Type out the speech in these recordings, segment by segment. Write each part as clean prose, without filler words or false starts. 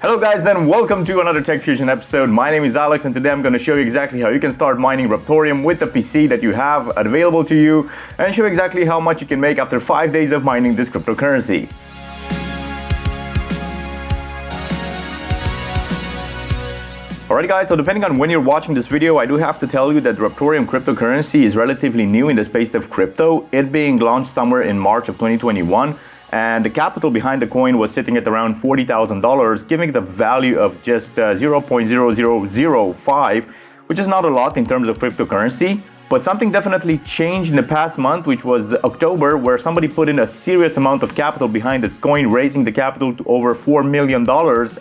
Hello guys and welcome to another Tech Fusion episode. My name is Alex and today I'm going to show you exactly how you can start mining Raptoreum with the PC that you have available to you and show exactly how much you can make after 5 days of mining this cryptocurrency. Alright guys, so depending on when you're watching this video, I do have to tell you that Raptoreum cryptocurrency is relatively new in the space of crypto, it being launched somewhere in March of 2021. And the capital behind the coin was sitting at around $40,000, giving the value of just 0.0005, which is not a lot in terms of cryptocurrency. But something definitely changed in the past month, which was October, where somebody put in a serious amount of capital behind this coin, raising the capital to over $4 million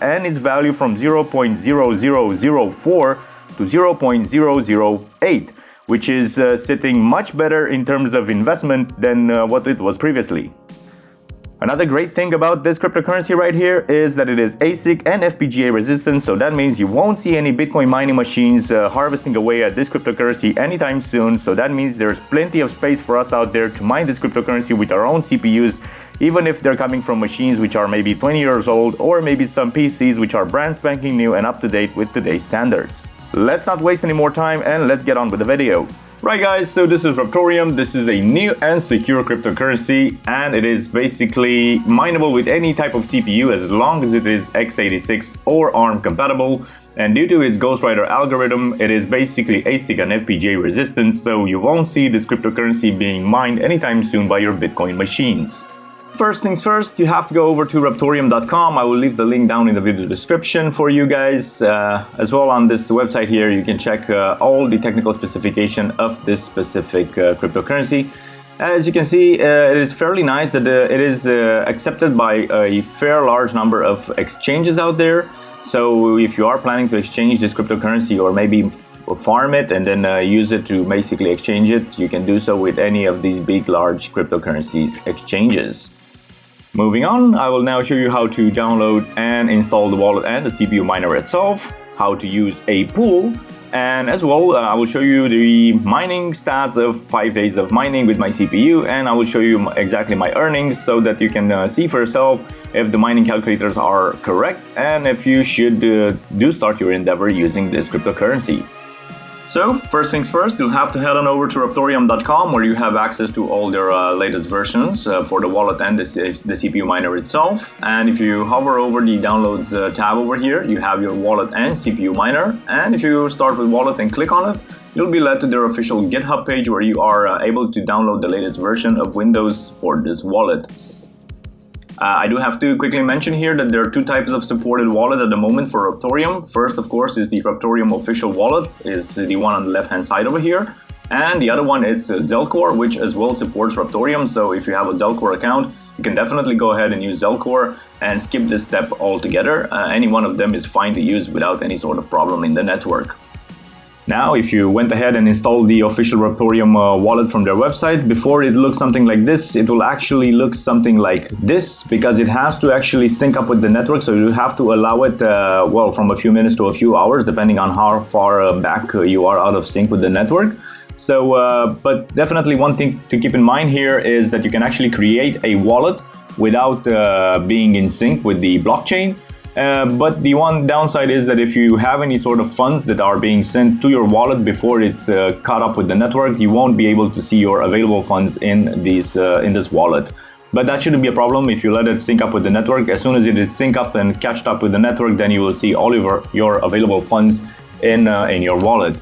and its value from 0.0004 to 0.008, which is sitting much better in terms of investment than what it was previously. Another great thing about this cryptocurrency right here is that it is ASIC and FPGA resistant, so that means you won't see any Bitcoin mining machines harvesting away at this cryptocurrency anytime soon. So that means there's plenty of space for us out there to mine this cryptocurrency with our own CPUs, even if they're coming from machines which are maybe 20 years old or maybe some PCs which are brand spanking new and up to date with today's standards. Let's not waste any more time and let's get on with the video. Right guys, so this is Raptoreum. This is a new and secure cryptocurrency and it is basically mineable with any type of CPU as long as it is x86 or ARM compatible. And due to its Ghostwriter algorithm, it is basically ASIC and FPGA resistant, so you won't see this cryptocurrency being mined anytime soon by your Bitcoin machines. First things first, you have to go over to Raptoreum.com. I will leave the link down in the video description for you guys. As well on this website here, you can check all the technical specification of this specific cryptocurrency. As you can see, it is fairly nice that it is accepted by a fair large number of exchanges out there. So if you are planning to exchange this cryptocurrency or maybe farm it and then use it to basically exchange it, you can do so with any of these big large cryptocurrencies exchanges. Moving on, I will now show you how to download and install the wallet and the CPU miner itself, how to use a pool, and as well I will show you the mining stats of 5 days of mining with my CPU, and I will show you exactly my earnings so that you can see for yourself if the mining calculators are correct and if you should do start your endeavor using this cryptocurrency. So, first things first, you'll have to head on over to Raptoreum.com where you have access to all their latest versions for the wallet and the CPU miner itself. And if you hover over the downloads tab over here, you have your wallet and CPU miner. And if you start with wallet and click on it, you'll be led to their official GitHub page where you are able to download the latest version of Windows for this wallet. I do have to quickly mention here that there are two types of supported wallet at the moment for Raptoreum. First, of course, is the Raptoreum official wallet, is the one on the left hand side over here. And the other one, it's Zelcore, which as well supports Raptoreum. So if you have a Zelcore account, you can definitely go ahead and use Zelcore and skip this step altogether. Any one of them is fine to use without any sort of problem in the network. Now, if you went ahead and installed the official Raptoreum wallet from their website, before it looks something like this, it will actually look something like this because it has to actually sync up with the network. So you have to allow it, well, from a few minutes to a few hours, depending on how far back you are out of sync with the network. So, but definitely one thing to keep in mind here is that you can actually create a wallet without being in sync with the blockchain. But the one downside is that if you have any sort of funds that are being sent to your wallet before it's caught up with the network, you won't be able to see your available funds in this wallet. But that shouldn't be a problem if you let it sync up with the network. As soon as it is synced up and catched up with the network, then you will see all of your available funds in your wallet.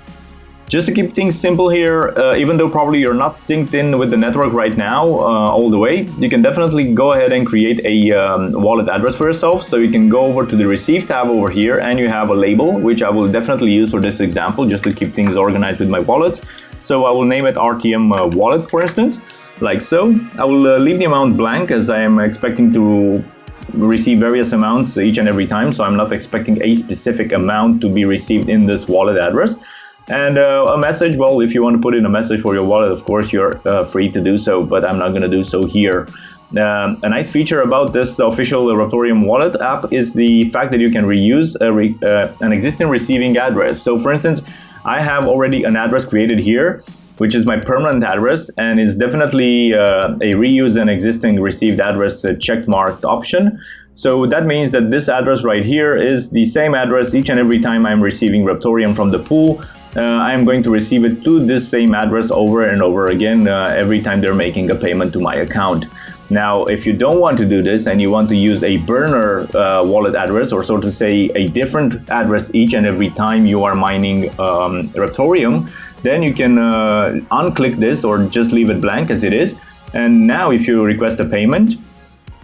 Just to keep things simple here, even though probably you're not synced in with the network right now all the way, you can definitely go ahead and create a wallet address for yourself. So you can go over to the Receive tab over here and you have a label, which I will definitely use for this example just to keep things organized with my wallets. So I will name it RTM wallet, for instance, like so. I will leave the amount blank as I am expecting to receive various amounts each and every time. So I'm not expecting a specific amount to be received in this wallet address. And a message, well, if you want to put in a message for your wallet, of course, you're free to do so, but I'm not going to do so here. A nice feature about this official Raptoreum wallet app is the fact that you can reuse an existing receiving address. So for instance, I have already an address created here, which is my permanent address, and is definitely a reuse an existing received address checkmarked option. So that means that this address right here is the same address each and every time I'm receiving Raptoreum from the pool. I'm going to receive it to this same address over and over again every time they're making a payment to my account. Now, if you don't want to do this and you want to use a burner wallet address, or so to say a different address each and every time you are mining Raptoreum, then you can unclick this or just leave it blank as it is. And now if you request a payment,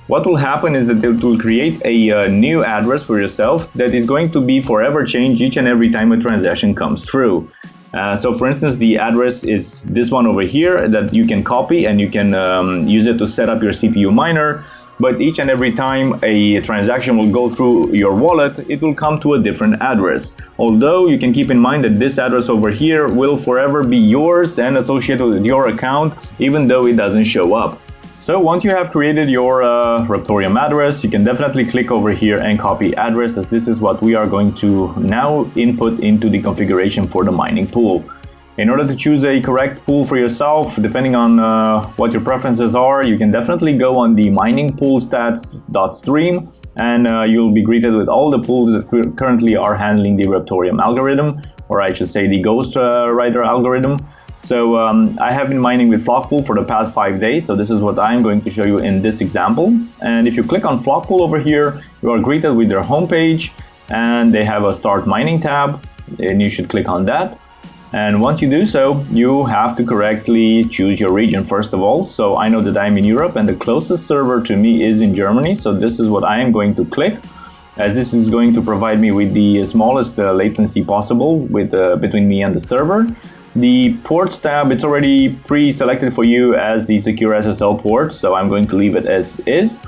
what will happen is that it will create a new address for yourself that is going to be forever changed each and every time a transaction comes through. So for instance, the address is this one over here that you can copy and you can use it to set up your CPU miner. But each and every time a transaction will go through your wallet, it will come to a different address. Although you can keep in mind that this address over here will forever be yours and associated with your account, even though it doesn't show up. So once you have created your Raptoreum address, you can definitely click over here and copy address, as this is what we are going to now input into the configuration for the mining pool. In order to choose a correct pool for yourself, depending on what your preferences are, you can definitely go on the mining pool stats.stream, and you'll be greeted with all the pools that currently are handling the Raptoreum algorithm, or I should say the Ghostwriter algorithm. So I have been mining with Flockpool for the past 5 days, so this is what I'm going to show you in this example. And if you click on Flockpool over here, you are greeted with their homepage, and they have a Start Mining tab, and you should click on that. And once you do so, you have to correctly choose your region first of all. So I know that I'm in Europe, and the closest server to me is in Germany, so this is what I am going to click, as this is going to provide me with the smallest latency possible between me and the server. The ports tab, it's already pre-selected for you as the secure SSL port, so I'm going to leave it as is.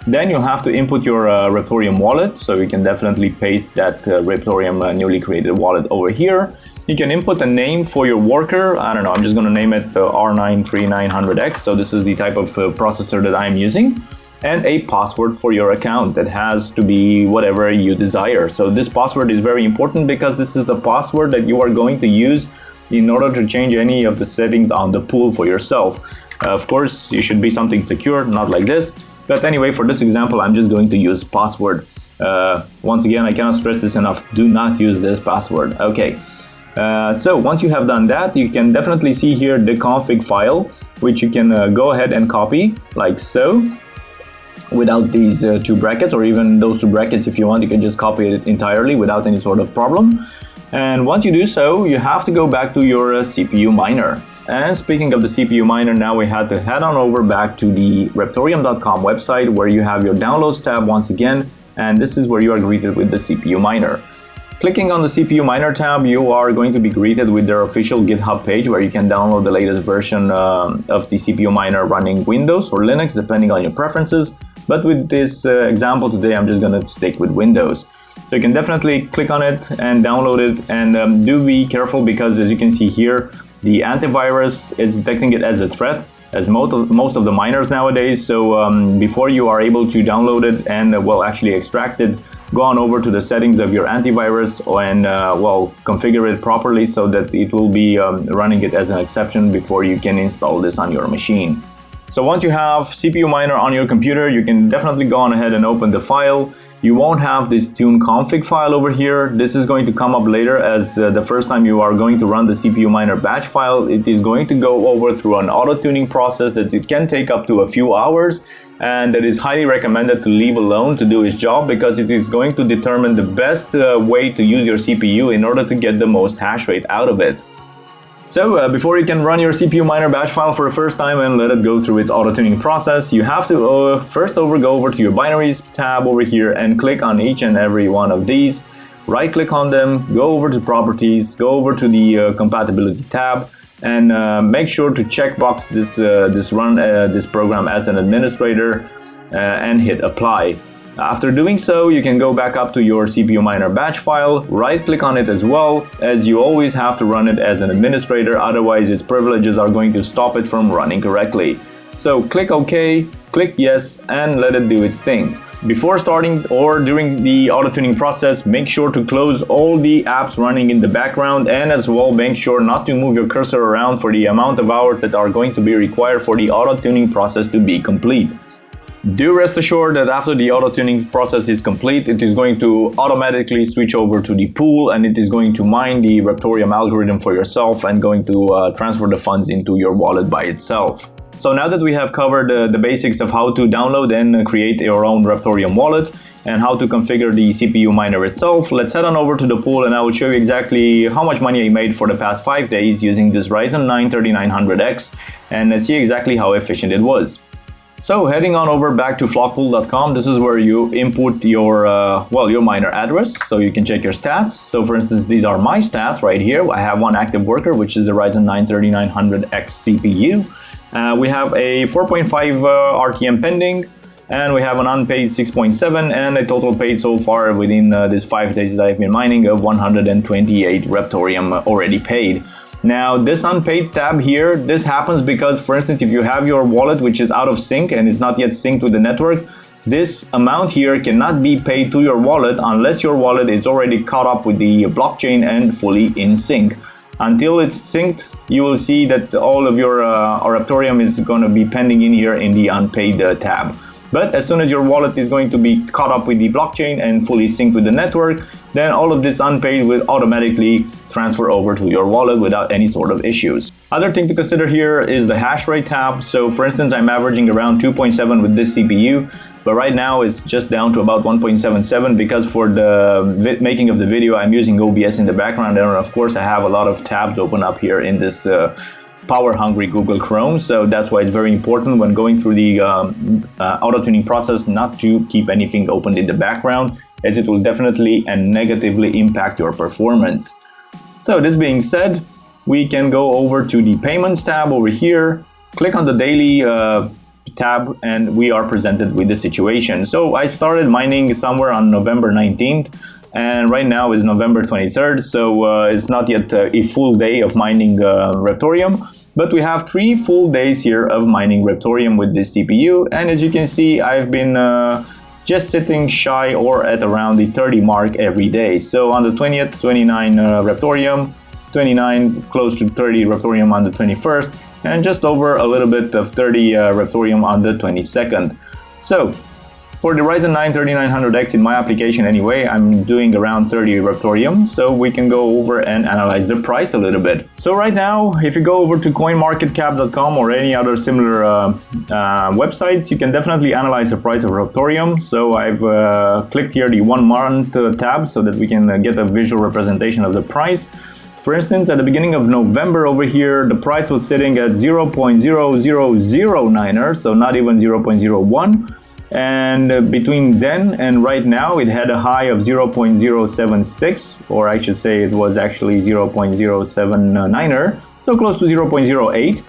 Then you'll have to input your Raptoreum wallet, so you can definitely paste that Raptoreum newly created wallet over here. You can input a name for your worker. I don't know, I'm just going to name it R93900X, so this is the type of processor that I'm using. And a password for your account that has to be whatever you desire. So this password is very important because this is the password that you are going to use in order to change any of the settings on the pool for yourself. Of course, it should be something secure, not like this. But anyway, for this example, I'm just going to use password. Once again, I cannot stress this enough. Do not use this password. Okay. So once you have done that, you can definitely see here the config file, which you can go ahead and copy like so, without these two brackets, or even those two brackets if you want. You can just copy it entirely without any sort of problem. And once you do so, you have to go back to your CPU miner. And speaking of the CPU miner, now we had to head on over back to the Raptoreum.com website, where you have your downloads tab once again, and this is where you are greeted with the CPU miner. Clicking on the CPU miner tab, you are going to be greeted with their official GitHub page, where you can download the latest version of the CPU miner running Windows or Linux, depending on your preferences. But with this example today, I'm just going to stick with Windows. So you can definitely click on it and download it, and do be careful, because as you can see here, the antivirus is detecting it as a threat, as most of the miners nowadays. So before you are able to download it and actually extract it, go on over to the settings of your antivirus and configure it properly so that it will be running it as an exception before you can install this on your machine. So once you have CPU miner on your computer, you can definitely go on ahead and open the file. You won't have this tune config file over here. This is going to come up later, as the first time you are going to run the CPU miner batch file, it is going to go over through an auto-tuning process that it can take up to a few hours, and that is highly recommended to leave alone to do its job, because it is going to determine the best way to use your CPU in order to get the most hash rate out of it. So before you can run your CPU miner batch file for the first time and let it go through its auto-tuning process, you have to first go over to your binaries tab over here and click on each and every one of these. Right click on them, go over to properties, go over to the compatibility tab, and make sure to checkbox this program as an administrator and hit apply. After doing so, you can go back up to your CPU miner batch file, right click on it as well, as you always have to run it as an administrator, otherwise its privileges are going to stop it from running correctly. So click OK, click yes, and let it do its thing. Before starting or during the auto-tuning process, make sure to close all the apps running in the background, and as well make sure not to move your cursor around for the amount of hours that are going to be required for the auto-tuning process to be complete. Do rest assured that after the auto-tuning process is complete, it is going to automatically switch over to the pool, and it is going to mine the Raptoreum algorithm for yourself and going to transfer the funds into your wallet by itself. So now that we have covered the basics of how to download and create your own Raptoreum wallet and how to configure the CPU miner itself, let's head on over to the pool and I will show you exactly how much money I made for the past 5 days using this Ryzen 9 3900X and see exactly how efficient it was. So heading on over back to flockpool.com, this is where you input your your miner address, so you can check your stats. So for instance, these are my stats right here. I have one active worker, which is the Ryzen 9 3900X CPU. We have a 4.5 RTM pending, and we have an unpaid 6.7 and a total paid so far within these 5 days that I've been mining of 128 Raptoreum already paid. Now this unpaid tab here, this happens because, for instance, if you have your wallet which is out of sync and is not yet synced with the network, this amount here cannot be paid to your wallet unless your wallet is already caught up with the blockchain and fully in sync. Until it's synced, you will see that all of your Raptoreum is going to be pending in here in the unpaid tab. But as soon as your wallet is going to be caught up with the blockchain and fully synced with the network, then all of this unpaid will automatically transfer over to your wallet without any sort of issues. Other thing to consider here is the hash rate tab. So for instance, I'm averaging around 2.7 with this CPU, but right now it's just down to about 1.77 because for the making of the video, I'm using OBS in the background, and of course I have a lot of tabs open up here in this power-hungry Google Chrome, so that's why it's very important when going through the auto-tuning process not to keep anything open in the background, as it will definitely and negatively impact your performance. So this being said, we can go over to the payments tab over here, click on the daily tab, and we are presented with the situation. So I started mining somewhere on November 19th, and right now is November 23rd, so it's not yet a full day of mining Raptoreum, but we have 3 full days here of mining Raptoreum with this CPU, and as you can see, I've been just sitting shy or at around the 30 mark every day. So on the 20th, 29 Raptoreum, 29, close to 30 Raptoreum on the 21st, and just over a little bit of 30 Raptoreum on the 22nd. So for the Ryzen 9 3900X in my application anyway, I'm doing around 30 Raptoreum, so we can go over and analyze the price a little bit. So right now, if you go over to coinmarketcap.com or any other similar websites, you can definitely analyze the price of Raptoreum. So I've clicked here the 1 month tab so that we can get a visual representation of the price. For instance, at the beginning of November over here, the price was sitting at 0.0009, so not even 0.01. And between then and right now, it had a high of 0.076, or I should say it was actually 0.079, so close to 0.08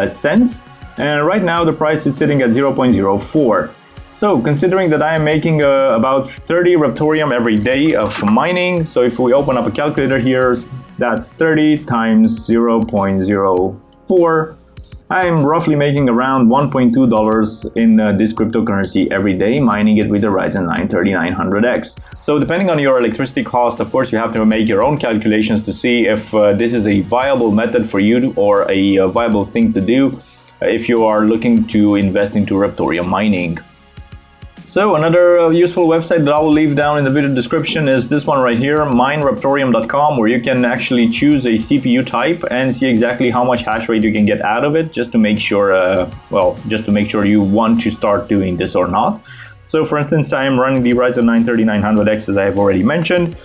cents. And right now the price is sitting at 0.04. So considering that I am making about 30 Raptoreum every day of mining, so if we open up a calculator here, that's 30 times 0.04. I'm roughly making around $1.2 in this cryptocurrency every day, mining it with the Ryzen 9 3900X. So depending on your electricity cost, of course, you have to make your own calculations to see if this is a viable method for you or a viable thing to do if you are looking to invest into Raptoreum mining. So another useful website that I will leave down in the video description is this one right here, mineraptoreum.com, where you can actually choose a CPU type and see exactly how much hash rate you can get out of it, just to make sure, you want to start doing this or not. So for instance, I am running the Ryzen 9 3900X, as I have already mentioned.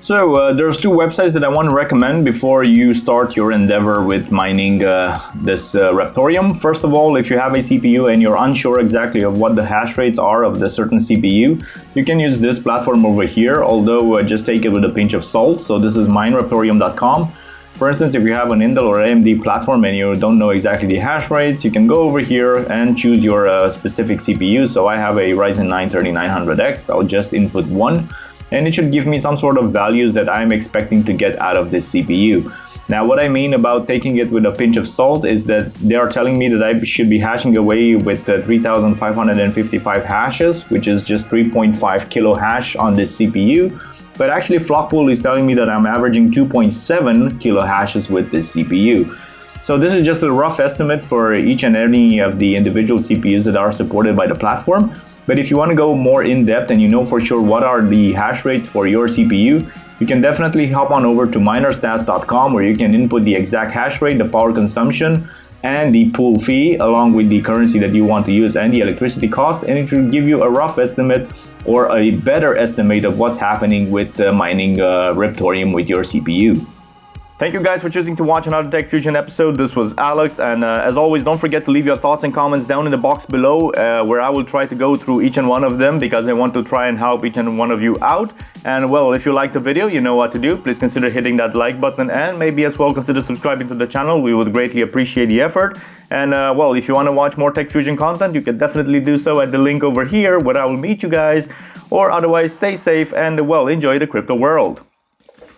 So there's 2 websites that I want to recommend before you start your endeavor with mining this Raptoreum. First of all, if you have a CPU and you're unsure exactly of what the hash rates are of the certain CPU, you can use this platform over here, although just take it with a pinch of salt. So this is mineraptoreum.com. For instance, if you have an Intel or AMD platform and you don't know exactly the hash rates, you can go over here and choose your specific CPU. So I have a Ryzen 9 3900X. I'll just input 1. And it should give me some sort of values that I'm expecting to get out of this CPU. Now, what I mean about taking it with a pinch of salt is that they are telling me that I should be hashing away with 3,555 hashes, which is just 3.5 kilo hash on this CPU. But actually, Flockpool is telling me that I'm averaging 2.7 kilo hashes with this CPU. So this is just a rough estimate for each and any of the individual CPUs that are supported by the platform. But if you want to go more in depth and you know for sure what are the hash rates for your CPU, you can definitely hop on over to minerstats.com, where you can input the exact hash rate, the power consumption, and the pool fee, along with the currency that you want to use and the electricity cost, and it will give you a rough estimate or a better estimate of what's happening with mining Raptoreum with your CPU. Thank you guys for choosing to watch another Tech Fusion episode. This was Alex, and as always, don't forget to leave your thoughts and comments down in the box below, where I will try to go through each and one of them, because I want to try and help each and one of you out. And well, if you liked the video, you know what to do. Please consider hitting that like button, and maybe as well consider subscribing to the channel. We would greatly appreciate the effort. And well, if you want to watch more Tech Fusion content, you can definitely do so at the link over here, where I will meet you guys. Or otherwise, stay safe and well, enjoy the crypto world.